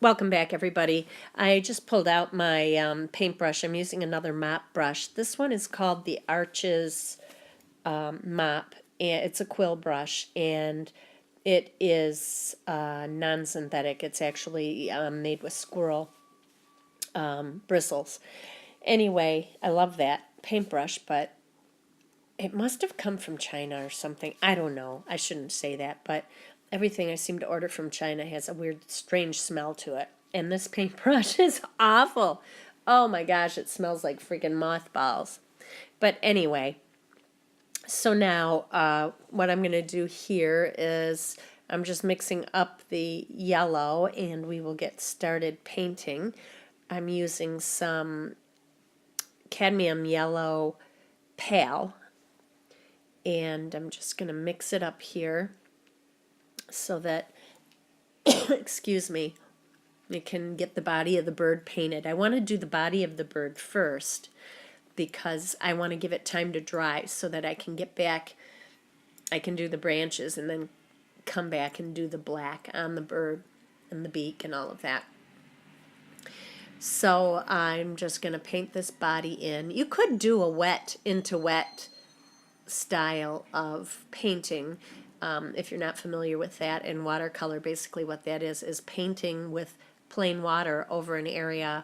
Welcome back, everybody. I just pulled out my paintbrush. I'm using another mop brush. This one is called the Arches mop, and it's a quill brush, and it is non-synthetic. It's actually made with squirrel bristles. Anyway, I love that paintbrush, but it must have come from China or something. I don't know. I shouldn't say that, but everything I seem to order from China has a weird, strange smell to it. And this paintbrush is awful. Oh my gosh, it smells like freaking mothballs. But anyway, so now what I'm going to do here is I'm just mixing up the yellow and we will get started painting. I'm using some cadmium yellow pale, and I'm just going to mix it up here so that, excuse me, you can get the body of the bird painted. I want to do the body of the bird first because I want to give it time to dry so that I can get back, I can do the branches and then come back and do the black on the bird and the beak and all of that. So I'm just going to paint this body in. You could do a wet into wet style of painting. If you're not familiar with that, in watercolor, basically what that is painting with plain water over an area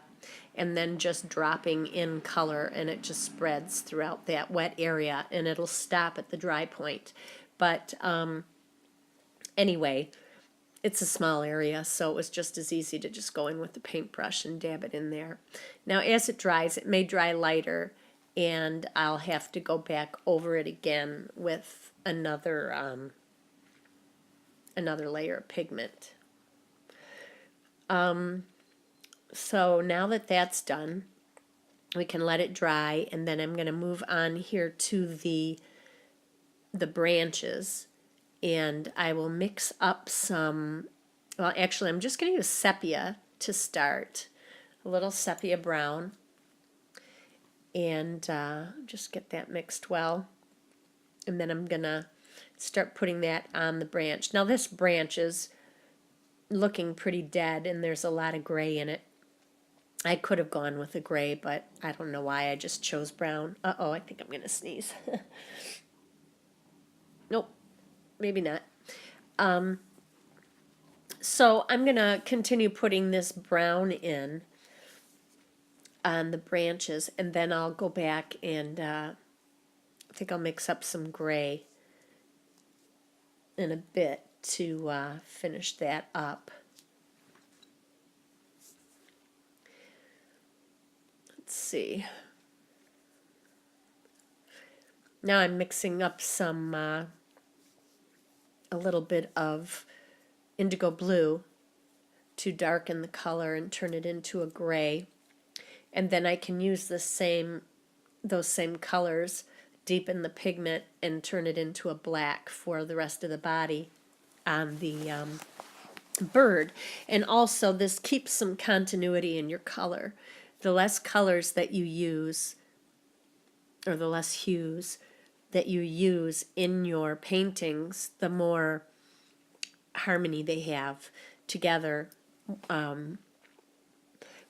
and then just dropping in color, and it just spreads throughout that wet area and it'll stop at the dry point. But anyway, it's a small area, so it was just as easy to just go in with the paintbrush and dab it in there. Now as it dries, it may dry lighter, and I'll have to go back over it again with another layer of pigment. So now that that's done, we can let it dry, and then I'm going to move on here to the branches, and I will mix up some, well actually I'm just going to use sepia to start, a little sepia brown, and just get that mixed well, and then I'm going to start putting that on the branch. Now this branch is looking pretty dead and there's a lot of gray in it. I could have gone with the gray, but I don't know why I just chose brown. Uh-oh, I think I'm going to sneeze. Nope, maybe not. So I'm going to continue putting this brown in on the branches, and then I'll go back and I think I'll mix up some gray in a bit to finish that up. Let's see. Now I'm mixing up some, a little bit of indigo blue to darken the color and turn it into a gray. And then I can use those same colors, deepen the pigment, and turn it into a black for the rest of the body on the bird. And also this keeps some continuity in your color. The less colors that you use, or the less hues that you use in your paintings, the more harmony they have together.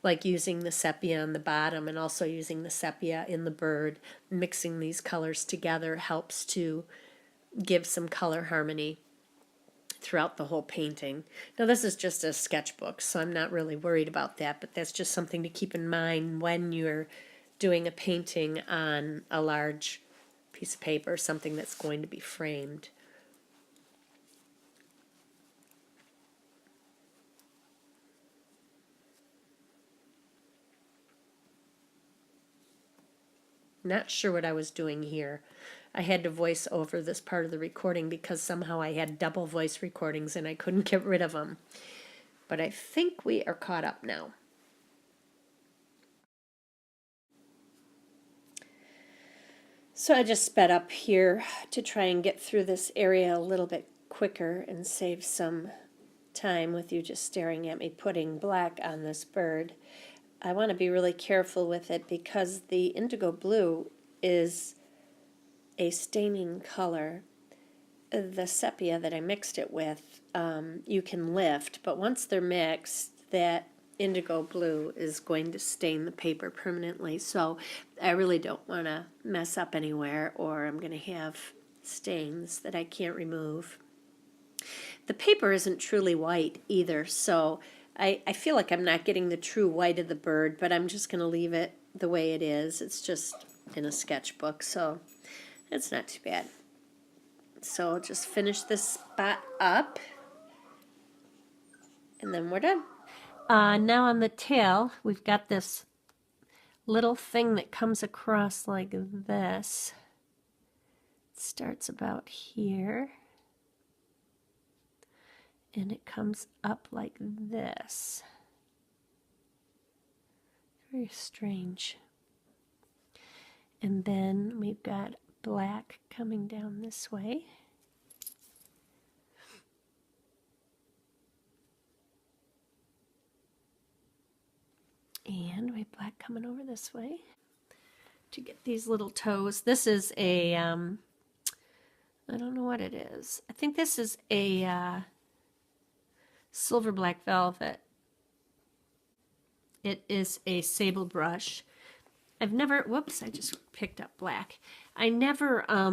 Like using the sepia on the bottom and also using the sepia in the bird, mixing these colors together helps to give some color harmony throughout the whole painting. Now this is just a sketchbook, so I'm not really worried about that, but that's just something to keep in mind when you're doing a painting on a large piece of paper, something that's going to be framed. Not sure what I was doing here. I had to voice over this part of the recording because somehow I had double voice recordings and I couldn't get rid of them. But I think we are caught up now. So I just sped up here to try and get through this area a little bit quicker and save some time with you just staring at me putting black on this bird. I want to be really careful with it because the indigo blue is a staining color. The sepia that I mixed it with, you can lift, but once they're mixed, that indigo blue is going to stain the paper permanently, so I really don't want to mess up anywhere, or I'm going to have stains that I can't remove. The paper isn't truly white either, so I feel like I'm not getting the true white of the bird, but I'm just going to leave it the way it is. It's just in a sketchbook, so it's not too bad. So I'll just finish this spot up, and then we're done. Now on the tail, we've got this little thing that comes across like this. It starts about here, and it comes up like this. Very strange. And then we've got black coming down this way. And we have black coming over this way. To get these little toes, this is a, I don't know what it is. I think this is a silver black velvet. It is a sable brush. I've never, whoops, I just picked up black. I never, I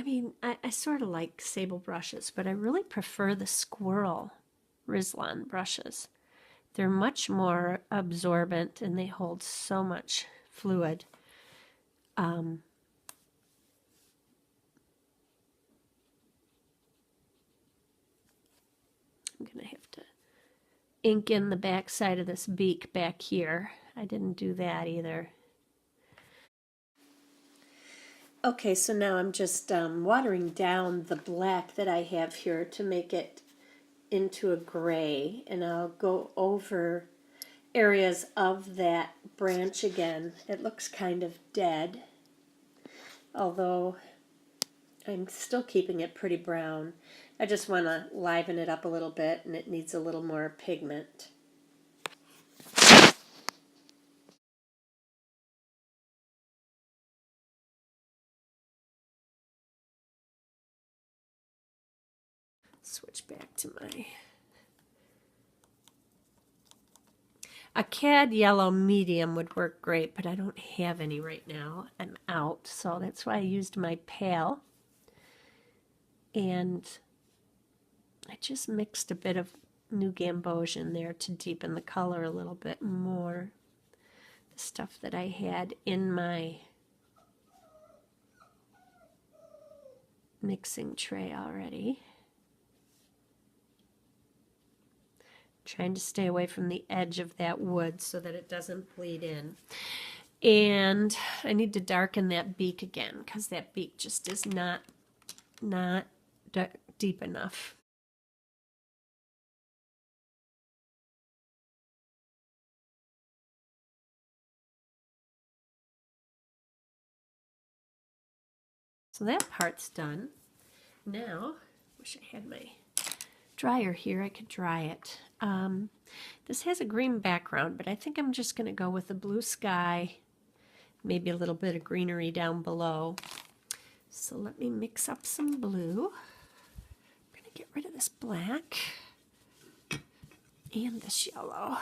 mean, I sort of like sable brushes, but I really prefer the squirrel Rizlan brushes. They're much more absorbent and they hold so much fluid. I'm going to have to ink in the back side of this beak back here. I didn't do that either. Okay, so now I'm just watering down the black that I have here to make it into a gray, and I'll go over areas of that branch again. It looks kind of dead, although I'm still keeping it pretty brown. I just want to liven it up a little bit, and it needs a little more pigment. Switch back to my... A cad yellow medium would work great, but I don't have any right now. I'm out, so that's why I used my pale. And I just mixed a bit of New Gamboge in there to deepen the color a little bit more. The stuff that I had in my mixing tray already. Trying to stay away from the edge of that wood so that it doesn't bleed in. And I need to darken that beak again because that beak just is not deep enough. So that part's done. Now, wish I had my dryer here, I could dry it. This has a green background, but I think I'm just going to go with the blue sky, maybe a little bit of greenery down below. So let me mix up some blue. I'm going to get rid of this black and this yellow.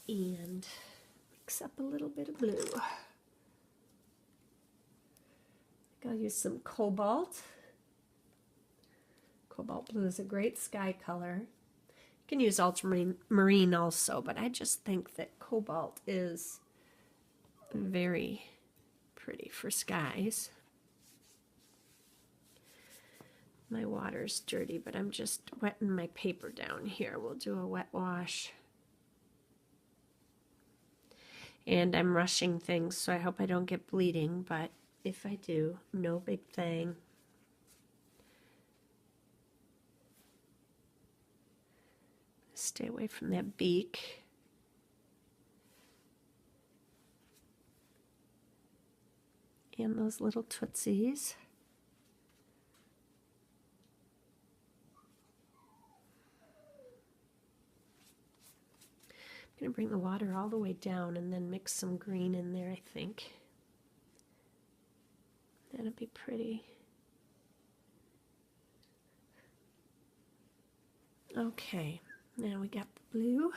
And mix up a little bit of blue. I'll use some cobalt. Cobalt blue is a great sky color. You can use ultramarine also, but I just think that cobalt is very pretty for skies. My water's dirty, but I'm just wetting my paper down here. We'll do a wet wash. And I'm rushing things, so I hope I don't get bleeding, but if I do, no big thing. Stay away from that beak. And those little tootsies. I'm going to bring the water all the way down and then mix some green in there, I think. That'd be pretty. Okay, now we got the blue.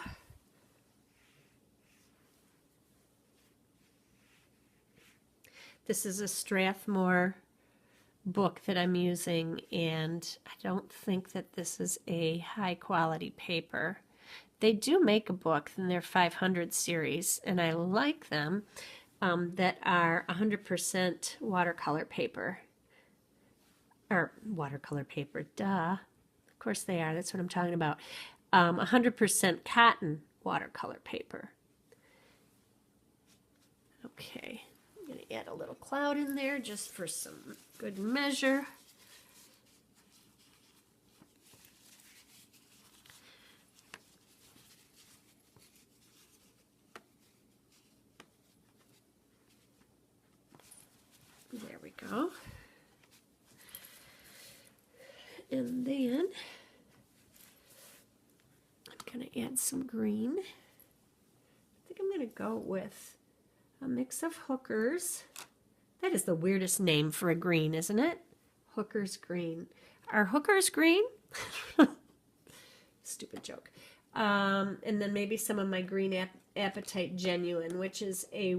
This is a Strathmore book that I'm using, and I don't think that this is a high quality paper. They do make a book in their 500 series, and I like them, that are 100% watercolor paper. Or watercolor paper, duh. Of course they are, that's what I'm talking about. 100% cotton watercolor paper. Okay, I'm going to add a little cloud in there just for some good measure. There we go. And then I'm going to add some green. I think I'm going to go with a mix of hookers. That is the weirdest name for a green, isn't it? Hookers green. Are hookers green? Stupid joke. And then maybe some of my green Apatite Genuine, which is a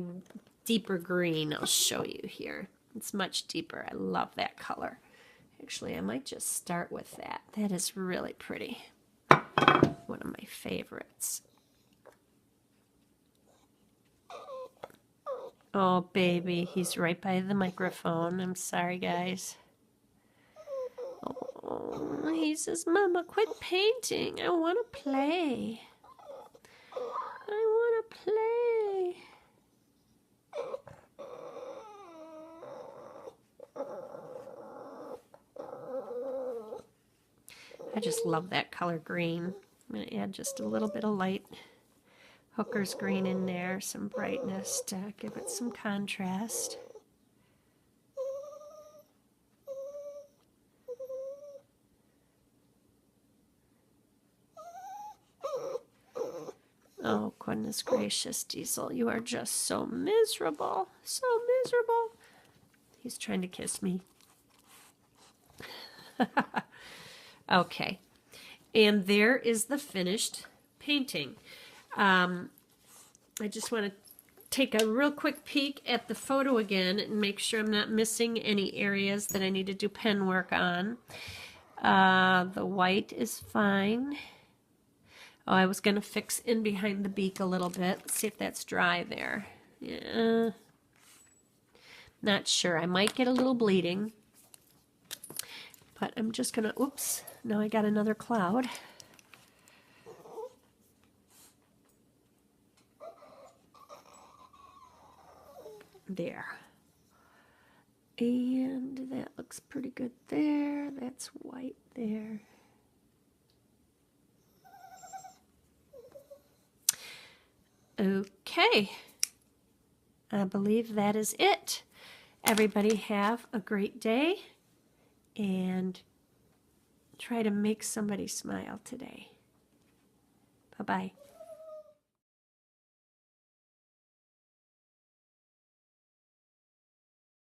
deeper green. I'll show you here. It's much deeper. I love that color. Actually, I might just start with that. That is really pretty. One of my favorites. Oh, baby, he's right by the microphone. I'm sorry, guys. Oh, he says, Mama, quit painting. I want to play. I want to play. I just love that color green. I'm going to add just a little bit of light hooker's green in there, some brightness to give it some contrast. Oh, goodness gracious, Diesel, you are just so miserable. So miserable. He's trying to kiss me. Okay, and there is the finished painting. I just want to take a real quick peek at the photo again and make sure I'm not missing any areas that I need to do pen work on. The white is fine. Oh, I was going to fix in behind the beak a little bit. Let's see if that's dry there. Yeah. Not sure. I might get a little bleeding. But I'm just going to, oops, now I got another cloud. There. And that looks pretty good there. That's white there. Okay. I believe that is it. Everybody have a great day and try to make somebody smile today. Bye-bye.